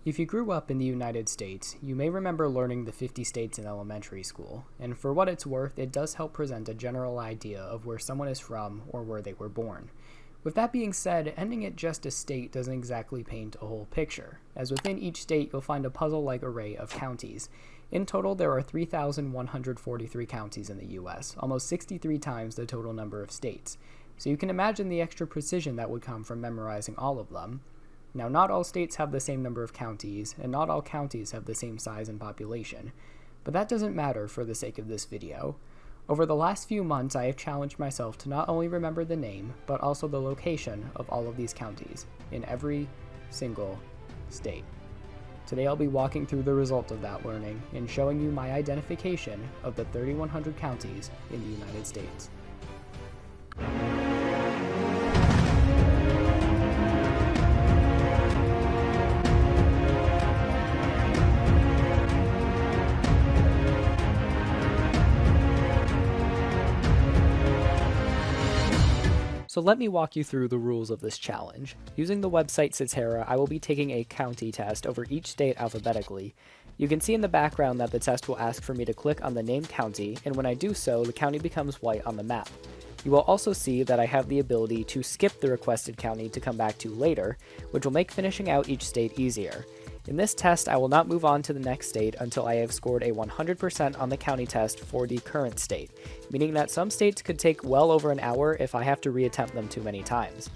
If you grew up in the United States, you may remember learning the 50 states in elementary school, and for what it's worth, it does help present a general idea of where someone is from or where they were born. With that being said, ending at just a state doesn't exactly paint a whole picture, as within each state you'll find a puzzle-like array of counties. In total, there are 3,143 counties in the US, almost 63 times the total number of states. So you can imagine the extra precision that would come from memorizing all of them. Now, not all states have the same number of counties, and not all counties have the same size and population, but that doesn't matter for the sake of this video. Over the last few months, I have challenged myself to not only remember the name, but also the location of all of these counties, in every single state. Today I'll be walking through the result of that learning, and showing you my identification of the 3,100 counties in the United States. So let me walk you through the rules of this challenge. Using the website Cetera, I will be taking a county test over each state alphabetically. You can see in the background that the test will ask for me to click on the named county, and when I do so, the county becomes white on the map. You will also see that I have the ability to skip the requested county to come back to later, which will make finishing out each state easier. In this test, I will not move on to the next state until I have scored a 100% on the county test for the current state, meaning that some states could take well over an hour if I have to reattempt them too many times.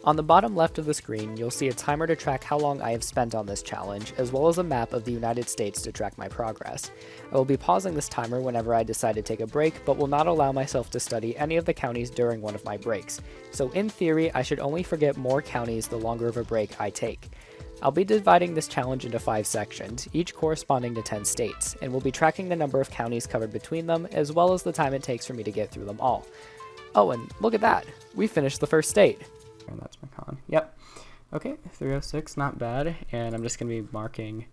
On the bottom left of the screen, you'll see a timer to track how long I have spent on this challenge, as well as a map of the United States to track my progress. I will be pausing this timer whenever I decide to take a break, but will not allow myself to study any of the counties during one of my breaks. So in theory, I should only forget more counties the longer of a break I take. I'll be dividing this challenge into 5 sections, each corresponding to 10 states, and will be tracking the number of counties covered between them, as well as the time it takes for me to get through them all. Oh, and look at that! We finished the first state! And that's my con. Yep. Okay, 306, not bad, and I'm just going to be marking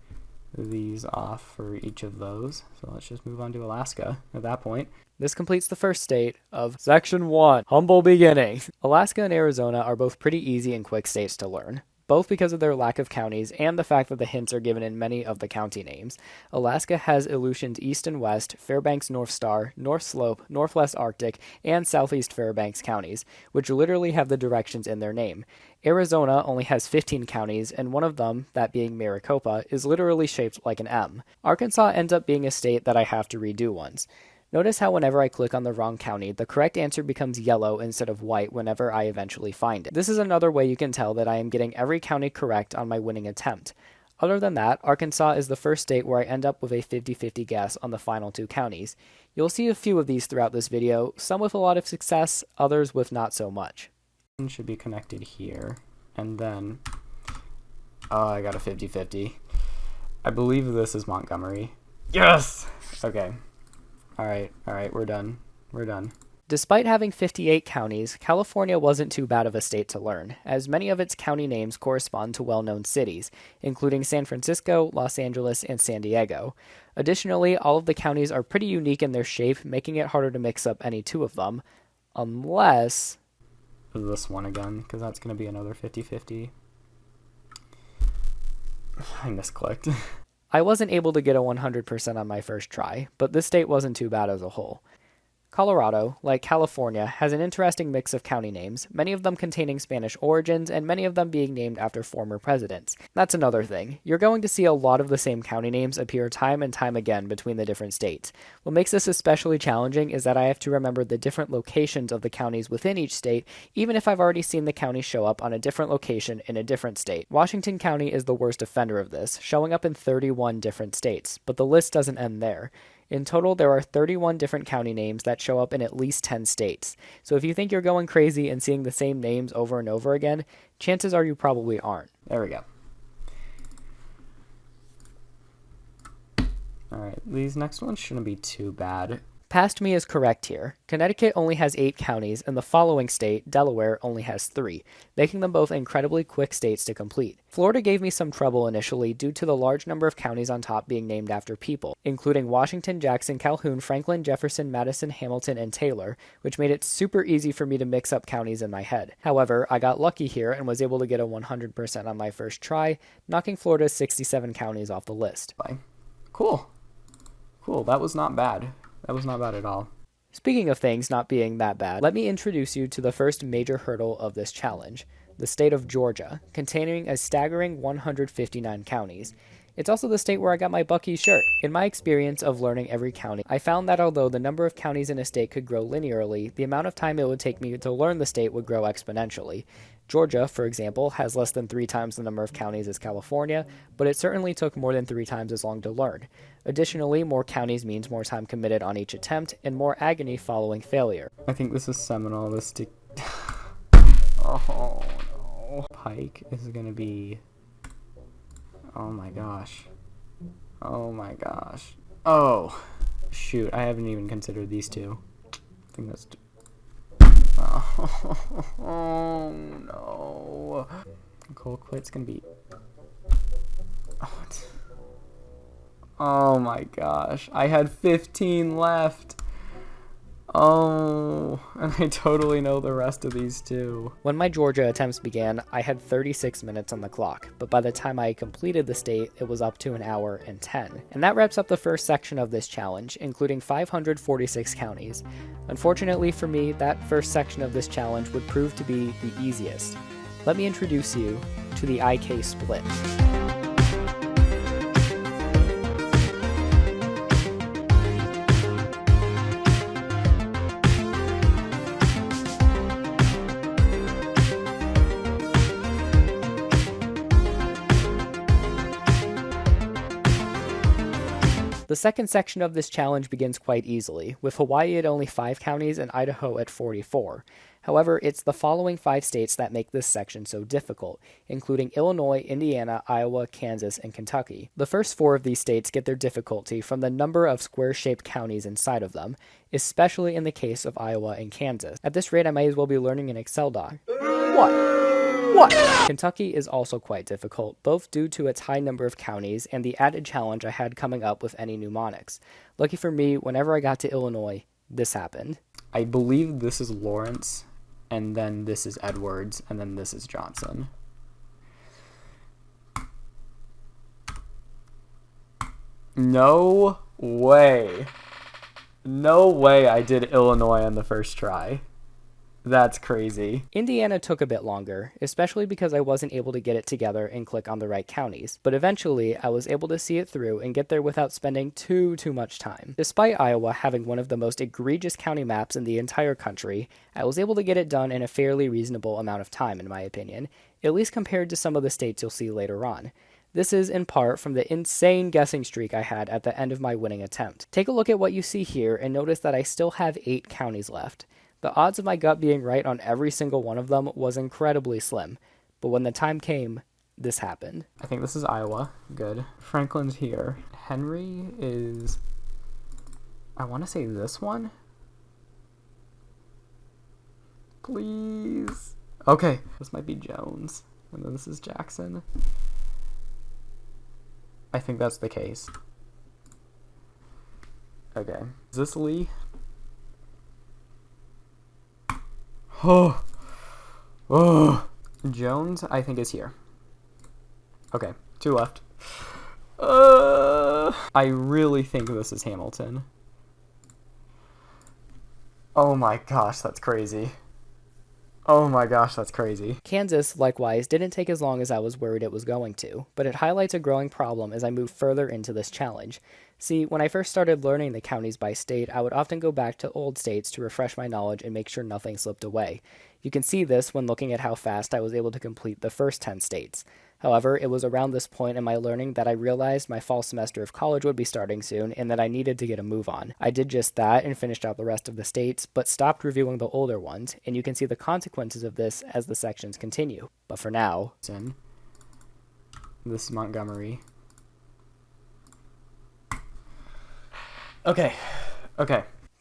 these off for each of those. So let's just move on to Alaska at that point. This completes the first state of Section 1, Humble Beginning. Alaska and Arizona are both pretty easy and quick states to learn, both because of their lack of counties and the fact that the hints are given in many of the county names. Alaska has Aleutians East and West, Fairbanks North Star, North Slope, Northwest Arctic, and Southeast Fairbanks counties, which literally have the directions in their name. Arizona only has 15 counties, and one of them, that being Maricopa, is literally shaped like an M. Arkansas ends up being a state that I have to redo once. Notice how whenever I click on the wrong county, the correct answer becomes yellow instead of white whenever I eventually find it. This is another way you can tell that I am getting every county correct on my winning attempt. Other than that, Arkansas is the first state where I end up with a 50-50 guess on the final 2 counties. You'll see a few of these throughout this video, some with a lot of success, others with not so much. One should be connected here, and then, oh, I got a 50-50. I believe this is Montgomery. Yes! Okay. Alright, we're done. Despite having 58 counties, California wasn't too bad of a state to learn, as many of its county names correspond to well-known cities, including San Francisco, Los Angeles, and San Diego. Additionally, all of the counties are pretty unique in their shape, making it harder to mix up any 2 of them, unless this one again, because that's going to be another 50-50. I misclicked. I wasn't able to get a 100% on my first try, but this state wasn't too bad as a whole. Colorado, like California, has an interesting mix of county names, many of them containing Spanish origins and many of them being named after former presidents. That's another thing. You're going to see a lot of the same county names appear time and time again between the different states. What makes this especially challenging is that I have to remember the different locations of the counties within each state, even if I've already seen the county show up on a different location in a different state. Washington County is the worst offender of this, showing up in 31 different states, but the list doesn't end there. In total, there are 31 different county names that show up in at least 10 states. So if you think you're going crazy and seeing the same names over and over again, chances are you probably aren't. There we go. Alright, these next ones shouldn't be too bad. Past me is correct here. Connecticut only has 8 counties, and the following state, Delaware, only has 3, making them both incredibly quick states to complete. Florida gave me some trouble initially due to the large number of counties on top being named after people, including Washington, Jackson, Calhoun, Franklin, Jefferson, Madison, Hamilton, and Taylor, which made it super easy for me to mix up counties in my head. However, I got lucky here and was able to get a 100% on my first try, knocking Florida's 67 counties off the list. Cool. Cool, that was not bad. That was not bad at all. Speaking of things not being that bad, let me introduce you to the first major hurdle of this challenge, the state of Georgia, containing a staggering 159 counties. It's also the state where I got my Bucky shirt. In my experience of learning every county, I found that although the number of counties in a state could grow linearly, the amount of time it would take me to learn the state would grow exponentially. Georgia, for example, has less than 3 times the number of counties as California, but it certainly took more than 3 times as long to learn. Additionally, more counties means more time committed on each attempt, and more agony following failure. I think this is seminal. Oh no. Pike is gonna be... Oh my gosh. Oh my gosh. Oh, shoot. I haven't even considered these two. I think that's... Oh no. Colquitt's gonna be... Oh my gosh. I had 15 left. Oh, and I totally know the rest of these too. When my Georgia attempts began, I had 36 minutes on the clock, but by the time I completed the state, it was up to 1 hour and 10. And that wraps up the first section of this challenge, including 546 counties. Unfortunately for me, that first section of this challenge would prove to be the easiest. Let me introduce you to the IK split. The second section of this challenge begins quite easily, with Hawaii at only 5 counties and Idaho at 44. However, it's the following 5 states that make this section so difficult, including Illinois, Indiana, Iowa, Kansas, and Kentucky. The first 4 of these states get their difficulty from the number of square-shaped counties inside of them, especially in the case of Iowa and Kansas. At this rate, I might as well be learning an Excel doc. What? Kentucky is also quite difficult, both due to its high number of counties and the added challenge I had coming up with any mnemonics. Lucky for me, whenever I got to Illinois, this happened. I believe this is Lawrence, and then this is Edwards, and then this is Johnson. No way. No way I did Illinois on the first try. That's crazy. Indiana took a bit longer, especially because I wasn't able to get it together and click on the right counties, but eventually I was able to see it through and get there without spending too much time. Despite Iowa having one of the most egregious county maps in the entire country, I was able to get it done in a fairly reasonable amount of time, in my opinion, at least compared to some of the states you'll see later on. This is in part from the insane guessing streak I had at the end of my winning attempt. Take a look at what you see here and notice that I still have 8 counties left. The odds of my gut being right on every single one of them was incredibly slim, but when the time came, this happened. I think this is Iowa. Good. Franklin's here. Henry is... I want to say this one? Please. Okay. This might be Jones. And then this is Jackson. I think that's the case. Okay. Is this Lee? Oh. Jones, I think, is here. Okay, 2 left. I really think this is Hamilton. Oh my gosh, that's crazy. Oh my gosh, that's crazy. Kansas, likewise, didn't take as long as I was worried it was going to, but it highlights a growing problem as I move further into this challenge. See, when I first started learning the counties by state, I would often go back to old states to refresh my knowledge and make sure nothing slipped away. You can see this when looking at how fast I was able to complete the first 10 states. However, it was around this point in my learning that I realized my fall semester of college would be starting soon and that I needed to get a move on. I did just that and finished out the rest of the states, but stopped reviewing the older ones, and you can see the consequences of this as the sections continue. But for now... This is Montgomery. Okay.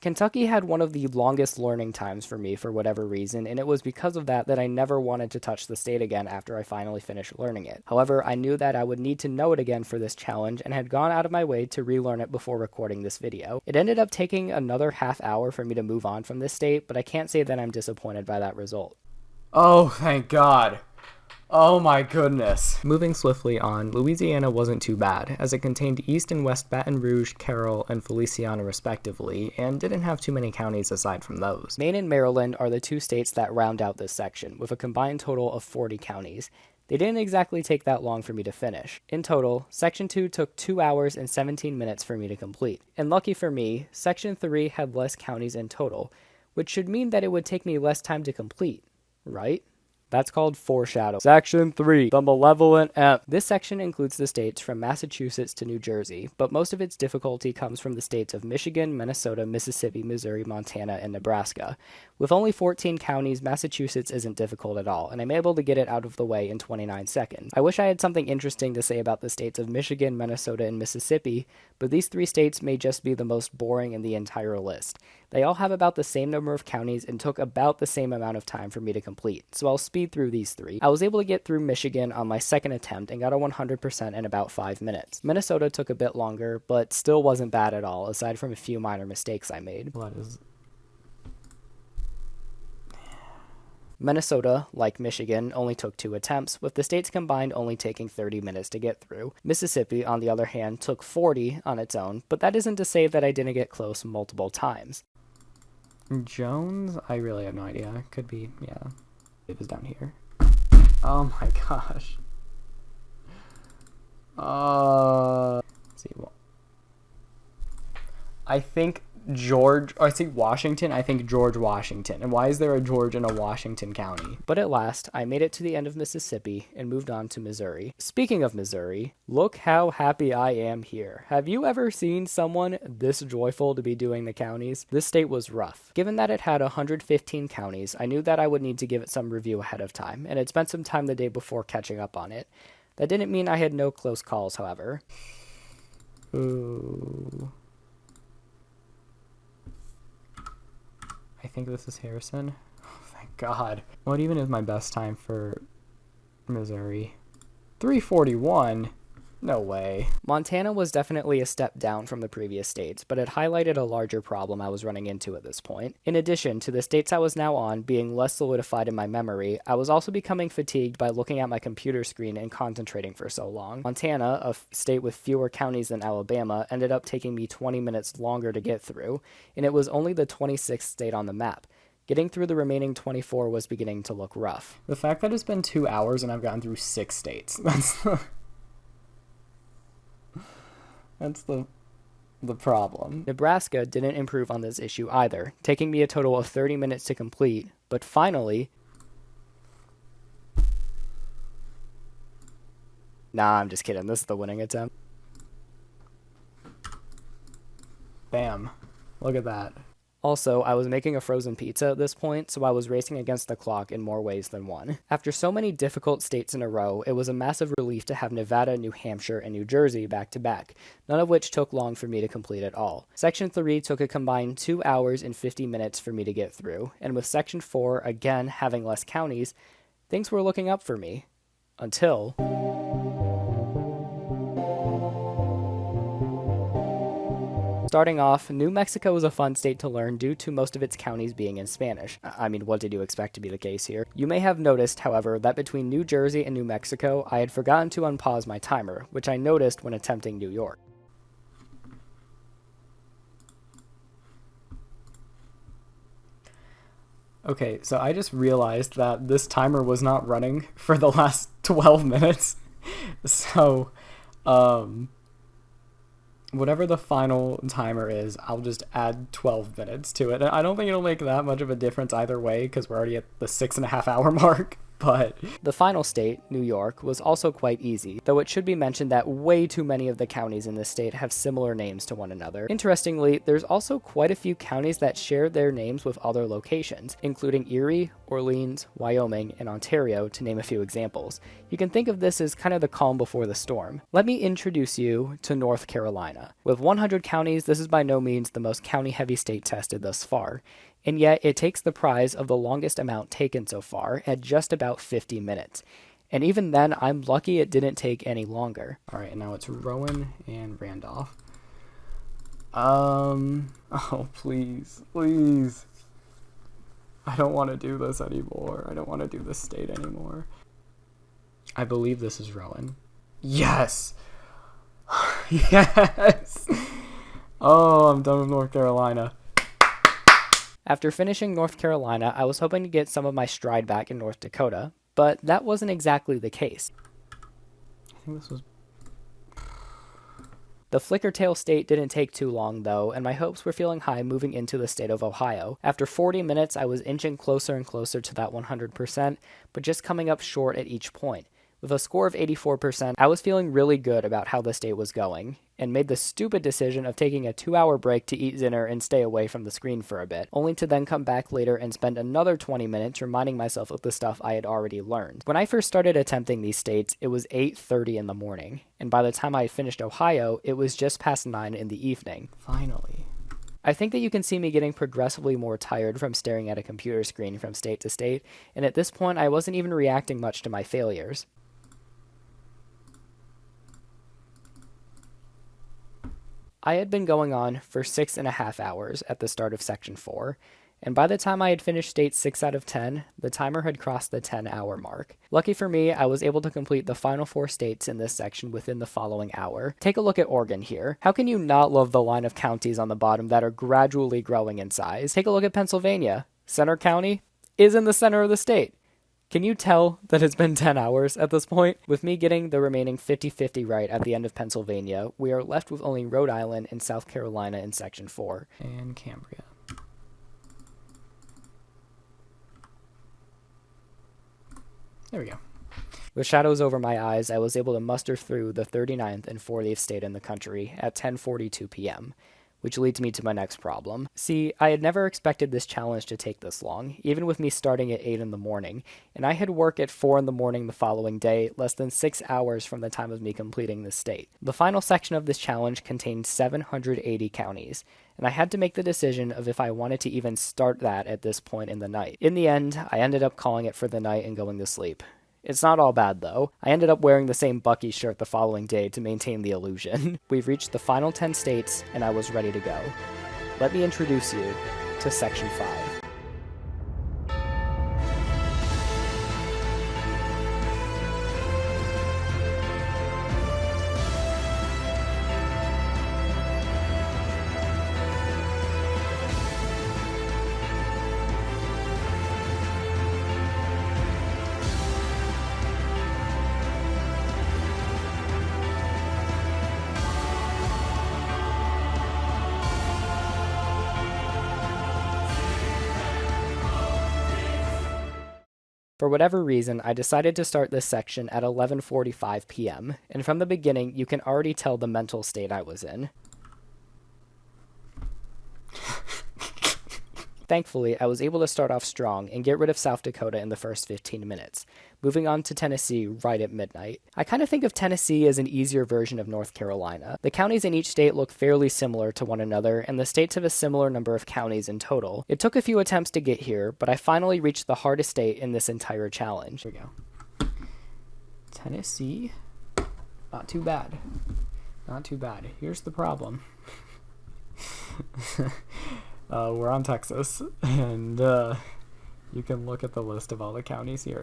Kentucky had one of the longest learning times for me for whatever reason, and it was because of that I never wanted to touch the state again after I finally finished learning it. However, I knew that I would need to know it again for this challenge and had gone out of my way to relearn it before recording this video. It ended up taking another half hour for me to move on from this state, but I can't say that I'm disappointed by that result. Oh, thank God. Oh my goodness. Moving swiftly on, Louisiana wasn't too bad, as it contained East and West Baton Rouge, Carroll, and Feliciana respectively, and didn't have too many counties aside from those. Maine and Maryland are the two states that round out this section, with a combined total of 40 counties. They didn't exactly take that long for me to finish. In total, Section 2 took 2 hours and 17 minutes for me to complete. And lucky for me, Section 3 had less counties in total, which should mean that it would take me less time to complete, right? That's called foreshadow. Section 3, the Malevolent Imp. This section includes the states from Massachusetts to New Jersey, but most of its difficulty comes from the states of Michigan, Minnesota, Mississippi, Missouri, Montana, and Nebraska. With only 14 counties, Massachusetts isn't difficult at all, and I'm able to get it out of the way in 29 seconds. I wish I had something interesting to say about the states of Michigan, Minnesota, and Mississippi, but these 3 states may just be the most boring in the entire list. They all have about the same number of counties and took about the same amount of time for me to complete, so I'll speed through these 3. I was able to get through Michigan on my second attempt and got a 100% in about 5 minutes. Minnesota took a bit longer, but still wasn't bad at all, aside from a few minor mistakes I made. What is... Minnesota, like Michigan, only took 2 attempts, with the states combined only taking 30 minutes to get through. Mississippi, on the other hand, took 40 on its own, but that isn't to say that I didn't get close multiple times. Jones? I really have no idea. Could be, yeah. It was down here. Oh my gosh. Let's see. Well, I think George Washington. And why is there a George in a Washington county? But at last, I made it to the end of Mississippi and moved on to Missouri. Speaking of Missouri, look how happy I am here. Have you ever seen someone this joyful to be doing the counties? This state was rough. Given that it had 115 counties, I knew that I would need to give it some review ahead of time, and had spent some time the day before catching up on it. That didn't mean I had no close calls, however. Ooh. I think this is Harrison. Oh, thank God. What even is my best time for Missouri? 3:41? No way. Montana was definitely a step down from the previous states, but it highlighted a larger problem I was running into at this point. In addition to the states I was now on being less solidified in my memory, I was also becoming fatigued by looking at my computer screen and concentrating for so long. Montana, a state with fewer counties than Alabama, ended up taking me 20 minutes longer to get through, and it was only the 26th state on the map. Getting through the remaining 24 was beginning to look rough. The fact that it's been 2 hours and I've gotten through 6 states, that's the problem. Nebraska didn't improve on this issue either, taking me a total of 30 minutes to complete, but finally... Nah, I'm just kidding. This is the winning attempt. Bam. Look at that. Also, I was making a frozen pizza at this point, so I was racing against the clock in more ways than one. After so many difficult states in a row, it was a massive relief to have Nevada, New Hampshire, and New Jersey back to back, none of which took long for me to complete at all. Section 3 took a combined 2 hours and 50 minutes for me to get through, and with Section 4, again having less counties, things were looking up for me. Until... Starting off, New Mexico is a fun state to learn due to most of its counties being in Spanish. I mean, what did you expect to be the case here? You may have noticed, however, that between New Jersey and New Mexico, I had forgotten to unpause my timer, which I noticed when attempting New York. Okay, so I just realized that this timer was not running for the last 12 minutes. So, whatever the final timer is, I'll just add 12 minutes to it. I don't think it'll make that much of a difference either way, because we're already at the 6.5 hour mark. but The final state, New York, was also quite easy, though it should be mentioned that way too many of the counties in this state have similar names to one another. Interestingly, there's also quite a few counties that share their names with other locations, including Erie, Orleans, Wyoming, and Ontario, to name a few examples. You can think of this as kind of the calm before the storm. Let me introduce you to North Carolina. With 100 counties, this is by no means the most county-heavy state tested thus far, and yet it takes the prize of the longest amount taken so far at just about 50 minutes. And even then, I'm lucky it didn't take any longer. all right, now it's Rowan and Randolph. Oh, please. I don't want to do this anymore. I don't want to do this state anymore. I believe this is Rowan. Yes! Yes! Oh, I'm done with North Carolina. After finishing North Carolina, I was hoping to get some of my stride back in North Dakota, but that wasn't exactly the case. I think this was... The Flickertail state didn't take too long though, and my hopes were feeling high moving into the state of Ohio. After 40 minutes, I was inching closer and closer to that 100%, but just coming up short at each point. With a score of 84%, I was feeling really good about how the state was going, and made the stupid decision of taking a 2-hour break to eat dinner and stay away from the screen for a bit, only to then come back later and spend another 20 minutes reminding myself of the stuff I had already learned. When I first started attempting these states, it was 8:30 in the morning, and by the time I had finished Ohio, it was just past 9 in the evening. Finally. I think that you can see me getting progressively more tired from staring at a computer screen from state to state, and at this point I wasn't even reacting much to my failures. I had been going on for 6.5 hours at the start of Section 4, and by the time I had finished State 6 out of 10, the timer had crossed the 10-hour mark. Lucky for me, I was able to complete the final 4 states in this section within the following hour. Take a look at Oregon here. How can you not love the line of counties on the bottom that are gradually growing in size? Take a look at Pennsylvania. Center County is in the center of the state. Can you tell that it's been 10 hours at this point? With me getting the remaining 50-50 right at the end of Pennsylvania, we are left with only Rhode Island and South Carolina in Section 4. And Cambria. There we go. With shadows over my eyes, I was able to muster through the 39th and 40th state in the country at 10:42 p.m., which leads me to my next problem. See, I had never expected this challenge to take this long, even with me starting at 8 in the morning, and I had work at 4 in the morning the following day, less than 6 hours from the time of me completing this state. The final section of this challenge contained 780 counties, and I had to make the decision of if I wanted to even start that at this point in the night. In the end, I ended up calling it for the night and going to sleep. It's not all bad, though. I ended up wearing the same Bucky shirt the following day to maintain the illusion. We've reached the final 10 states, and I was ready to go. Let me introduce you to Section 5. For whatever reason, I decided to start this section at 11:45 p.m., and from the beginning, you can already tell the mental state I was in. Thankfully, I was able to start off strong and get rid of South Dakota in the first 15 minutes, moving on to Tennessee right at midnight. I kind of think of Tennessee as an easier version of North Carolina. The counties in each state look fairly similar to one another, and the states have a similar number of counties in total. It took a few attempts to get here, but I finally reached the hardest state in this entire challenge. Here we go. Tennessee. Not too bad. Not too bad. Here's the problem. We're on Texas, and you can look at the list of all the counties here.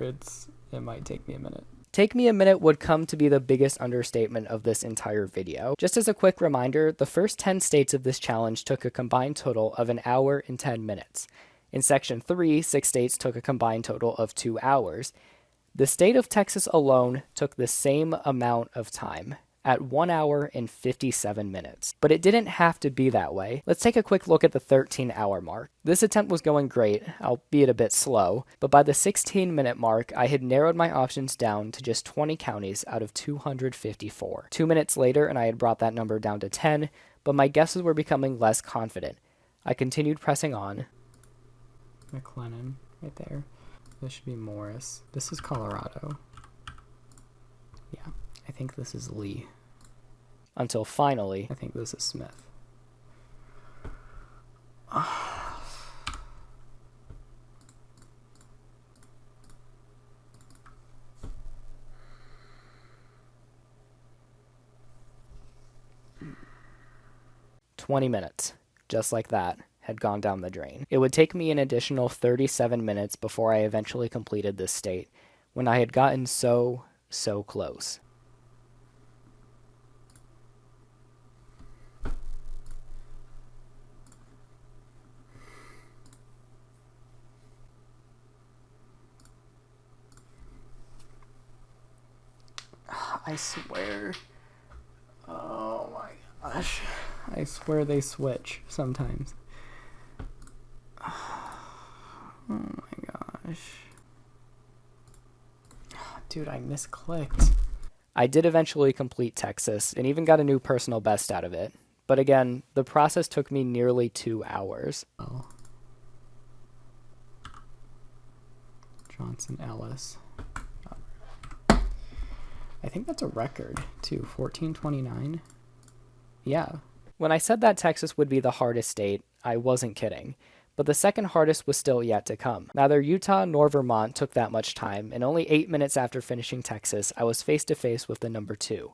It might take me a minute. Take me a minute would come to be the biggest understatement of this entire video. Just as a quick reminder, the first 10 states of this challenge took a combined total of 1 hour and 10 minutes. In Section 3, 6 states took a combined total of 2 hours. The state of Texas alone took the same amount of time. at 1 hour and 57 minutes. But it didn't have to be that way. Let's take a quick look at the 13-hour mark. This attempt was going great, albeit a bit slow, but by the 16-minute mark, I had narrowed my options down to just 20 counties out of 254. 2 minutes later, and I had brought that number down to 10, but my guesses were becoming less confident. I continued pressing on. McLennan, right there. This should be Morris. This is Colorado. Yeah, I think this is Lee. Until finally, I think this is Smith. 20 minutes, just like that, had gone down the drain. It would take me an additional 37 minutes before I eventually completed this state, when I had gotten so close. I swear. Oh my gosh. I swear they switch sometimes. Oh my gosh. Dude, I misclicked. I did eventually complete Texas and even got a new personal best out of it. But again, the process took me nearly 2 hours. Oh. Johnson Ellis. I think that's a record, too. 1429? Yeah. When I said that Texas would be the hardest state, I wasn't kidding. But the second hardest was still yet to come. Neither Utah nor Vermont took that much time, and only 8 minutes after finishing Texas, I was face to face with the number 2,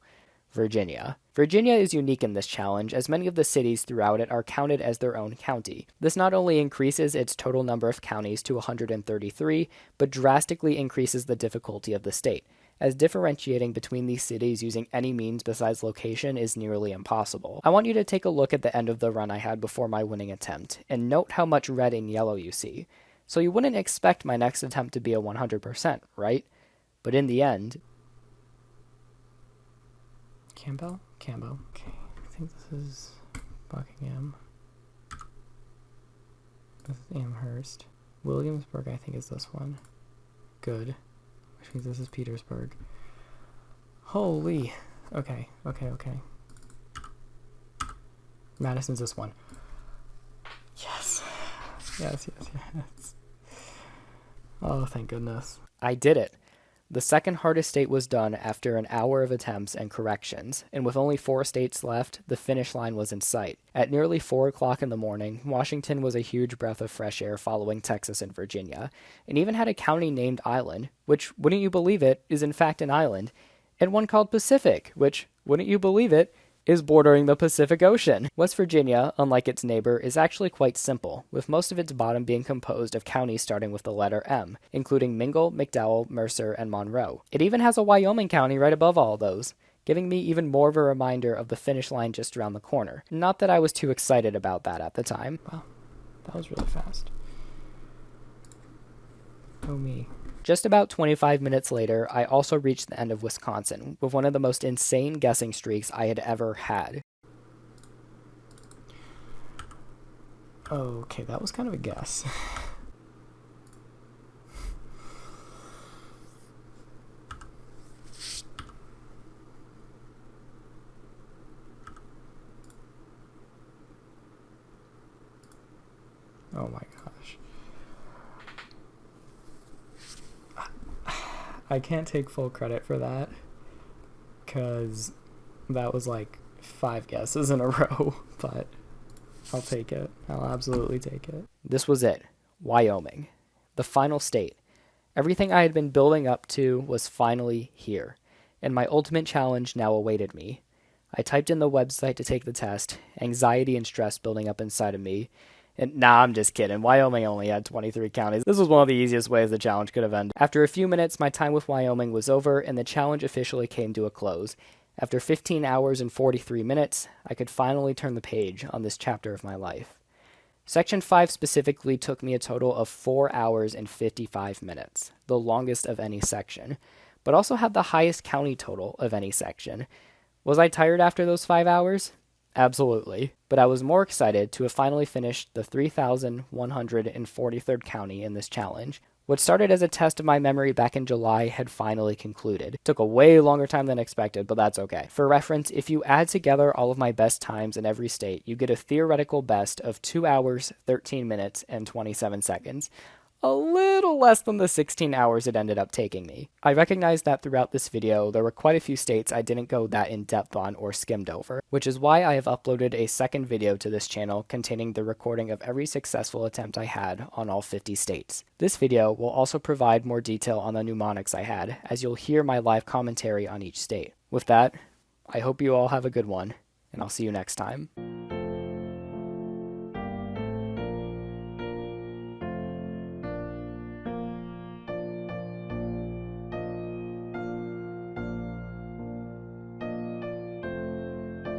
Virginia. Virginia is unique in this challenge, as many of the cities throughout it are counted as their own county. This not only increases its total number of counties to 133, but drastically increases the difficulty of the state, as differentiating between these cities using any means besides location is nearly impossible. I want you to take a look at the end of the run I had before my winning attempt, and note how much red and yellow you see. So you wouldn't expect my next attempt to be a 100%, right? But in the end... Campbell? Campbell. Okay, I think this is Buckingham. This is Amherst. Williamsburg, I think, is this one. Good. Which means this is Petersburg. Holy. Okay. Madison's this one. Yes. Yes. Oh, thank goodness. I did it. The second hardest state was done after an hour of attempts and corrections, and with only 4 states left, the finish line was in sight. At nearly 4 o'clock in the morning, Washington was a huge breath of fresh air following Texas and Virginia, and even had a county named Island, which, wouldn't you believe it, is in fact an island, and one called Pacific, which, wouldn't you believe it, is bordering the Pacific Ocean. West Virginia, unlike its neighbor, is actually quite simple, with most of its bottom being composed of counties starting with the letter M, including Mingle, McDowell, Mercer, and Monroe. It even has a Wyoming county right above all those, giving me even more of a reminder of the finish line just around the corner. Not that I was too excited about that at the time. Wow, that was really fast. Oh me. Just about 25 minutes later, I also reached the end of Wisconsin, with one of the most insane guessing streaks I had ever had. Okay, that was kind of a guess. Oh my gosh. I can't take full credit for that, because that was like 5 guesses in a row, but I'll take it. I'll absolutely take it. This was it. Wyoming. The final state. Everything I had been building up to was finally here, and my ultimate challenge now awaited me. I typed in the website to take the test, anxiety and stress building up inside of me, and nah, I'm just kidding. Wyoming only had 23 counties. This was one of the easiest ways the challenge could have ended. After a few minutes, my time with Wyoming was over, and the challenge officially came to a close. After 15 hours and 43 minutes, I could finally turn the page on this chapter of my life. Section 5 specifically took me a total of 4 hours and 55 minutes, the longest of any section, but also had the highest county total of any section. Was I tired after those 5 hours? Absolutely. But I was more excited to have finally finished the 3,143rd county in this challenge. What started as a test of my memory back in July had finally concluded. Took a way longer time than expected, but that's okay. For reference, if you add together all of my best times in every state, you get a theoretical best of 2 hours, 13 minutes, and 27 seconds. A little less than the 16 hours it ended up taking me. I recognize that throughout this video, there were quite a few states I didn't go that in depth on or skimmed over, which is why I have uploaded a second video to this channel containing the recording of every successful attempt I had on all 50 states. This video will also provide more detail on the mnemonics I had, as you'll hear my live commentary on each state. With that, I hope you all have a good one, and I'll see you next time.